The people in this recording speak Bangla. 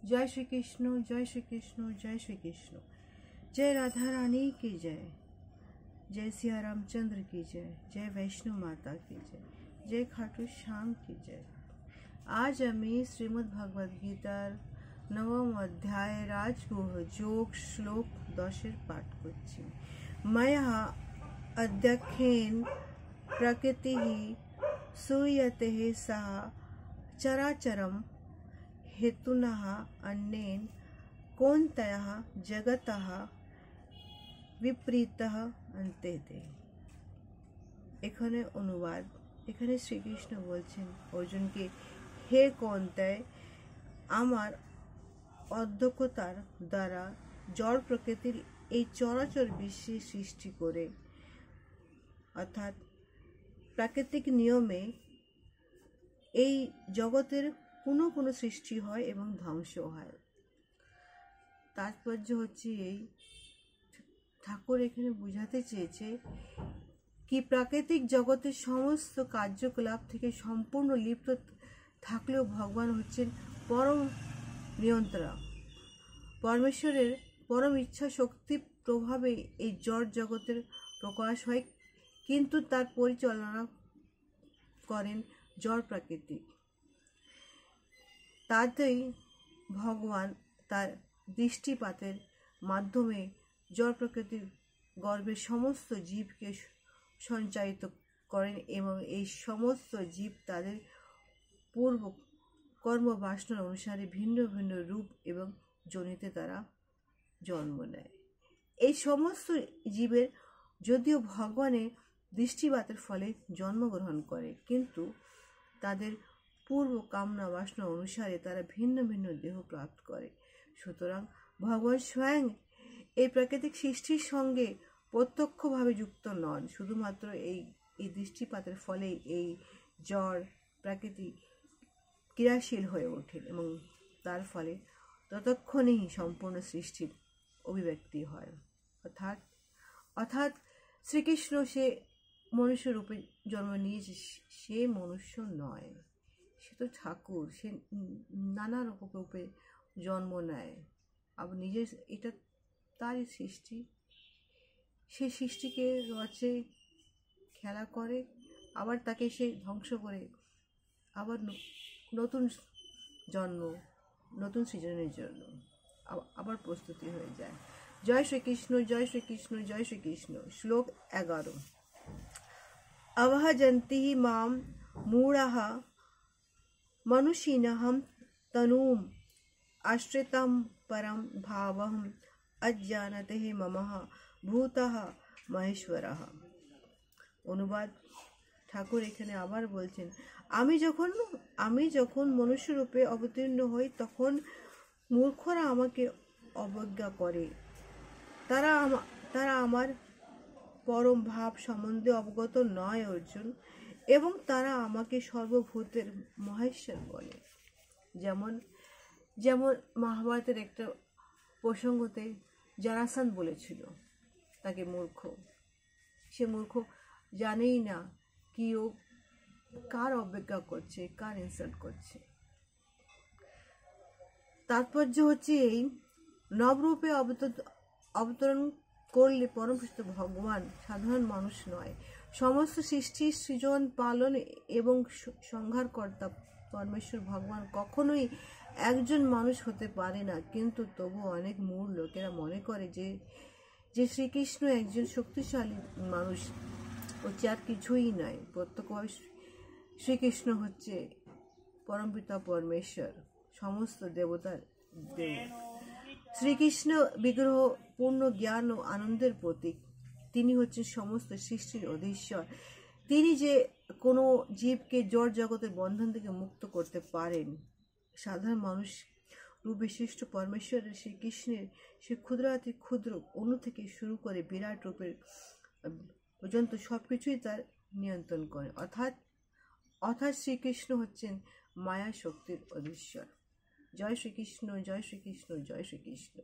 जय श्री कृष्ण, जय श्री कृष्ण, जय श्री कृष्ण। जय राधा रानी की जय, जय सिया रामचंद्र की जय, जय वैष्णो माता की जय, जय खाटू श्याम की जय। आज आमी श्रीमद् भगवद गीतार नवम अध्याय राजगुह जोग श्लोक 10 पाठ करছি। मया अध्यक्षेन प्रकृतिः सूयते सह चराचरम हेतुनः अन्येन कोनतयः जगतः विपरीतः अन्तेते। এখানে অনুবাদ। এখানে শ্রীকৃষ্ণ বলছেন অর্জুনকে, হে কৌন্তেয়, আমার অধ্যক্ষতার দ্বারা জড় প্রকৃতির এই চরাচর বিশ্বের সৃষ্টি করে, অর্থাৎ প্রাকৃতিক নিয়মে এই জগতের কোনো কোনো সৃষ্টি হয় এবং ধ্বংস হয়। তাৎপর্য হচ্ছে এই, ঠাকুর এখানে বোঝাতে চেয়েছে কি প্রাকৃতিক জগতের সমস্ত কার্যকলাপ থেকে সম্পূর্ণ লিপ্ত থাকলেও ভগবান হচ্ছেন পরম নিয়ন্ত্রণ। পরমেশ্বরের পরম ইচ্ছা শক্তির প্রভাবে এই জড় জগতের প্রকাশ হয়, কিন্তু তার পরিচালনা করেন জড় প্রাকৃতিক। তাতেই ভগবান তার দৃষ্টিপাতের মাধ্যমে জড় প্রকৃতির গর্ভে সমস্ত জীবকে সঞ্চারিত করেন এবং এই সমস্ত জীব তাদের পূর্ব কর্ম বাসনার অনুসারে ভিন্ন ভিন্ন রূপ এবং যোনিতে তারা জন্ম নেয়। এই সমস্ত জীবের যদিও ভগবানের দৃষ্টিপাতের ফলে জন্মগ্রহণ করে, কিন্তু তাদের পূর্ব কামনা বাসনা অনুসারে তারা ভিন্ন ভিন্ন দেহ প্রাপ্ত করে। সুতরাং ভগবান স্বয়ং এই প্রাকৃতিক সৃষ্টির সঙ্গে প্রত্যক্ষভাবে যুক্ত নন, শুধুমাত্র এই দৃষ্টিপাতের ফলে এই জড় প্রাকৃতিক ক্রিয়াশীল হয়ে ওঠেন এবং তার ফলে ততক্ষণেই সম্পূর্ণ সৃষ্টির অভিব্যক্তি হয়। অর্থাৎ শ্রীকৃষ্ণ সে মনুষ্য রূপে জন্ম নিয়েছে, সে মনুষ্য নয়, সে তো ঠাকুর, সে নানা রূপে জন্ম নেয়। আবার নিজের এটা তারই সৃষ্টি, সে সৃষ্টিকে রচে, খেলা করে, আবার তাকে সে ধ্বংস করে আবার নতুন জন্ম, নতুন সৃজনের জন্য আবার প্রস্তুতি হয়ে যায়। জয় শ্রীকৃষ্ণ, জয় শ্রীকৃষ্ণ, জয় শ্রীকৃষ্ণ। শ্লোক 11। अवहजन्ति मां मूढाः मनुष्यिणः तनुम् आश्रितं परं भावम् अज्ञानते ममः भूतः महेश्वरः। অনুবাদ। ঠাকুর এখানে আবার বলছেন, আমি যখন মনুষ্যরূপে অবতীর্ণ হই তখন মূর্খরা আমাকে অবজ্ঞা করে। তারা আমার পরম ভাব সম্বন্ধে অবগত নয় অর্জুন, এবং তারা আমাকে সর্বভূতের মহেশ্বর বলে। যেমন মহাভারতের একটা প্রসঙ্গতে জরাসন্ধ বলেছিল তাকে মূর্খ। সে মূর্খ, জানেই না কি ও কার অবজ্ঞা করছে, কার ইনসাল্ট করছে। তাৎপর্য হচ্ছে এই, নবরূপে অবতরণ করলে পরমপুরুষ ভগবান সাধারণ মানুষ নয়। সমস্ত সৃষ্টির সৃজন, পালন এবং সংহারকর্তা পরমেশ্বর ভগবান কখনোই একজন মানুষ হতে পারে না। কিন্তু তবু অনেক মূঢ় লোকেরা মনে করে যে শ্রীকৃষ্ণ একজন শক্তিশালী মানুষ, হচ্ছে আর কিছুই নয়। প্রত্যক্ষভাবে শ্রীকৃষ্ণ হচ্ছে পরমপিতা পরমেশ্বর, সমস্ত দেবতার দেব। শ্রীকৃষ্ণ বিগ্রহ পূর্ণ জ্ঞান ও আনন্দের প্রতীক। তিনি হচ্ছেন সমস্ত সৃষ্টির অধীশ্বর। তিনি যে কোনো জীবকে জড় জগতের বন্ধন থেকে মুক্ত করতে পারেন। সাধারণ মানুষ রূপ বিশিষ্ট পরমেশ্বরের শ্রীকৃষ্ণের সে ক্ষুদ্রাতি ক্ষুদ্র অণু থেকে শুরু করে বিরাট রূপের পর্যন্ত সবকিছুই তার নিয়ন্ত্রণ করে। অর্থাৎ শ্রীকৃষ্ণ হচ্ছেন মায়া শক্তির অধীশ্বর। জয় শ্রীকৃষ্ণ, জয় শ্রীকৃষ্ণ, জয় শ্রীকৃষ্ণ।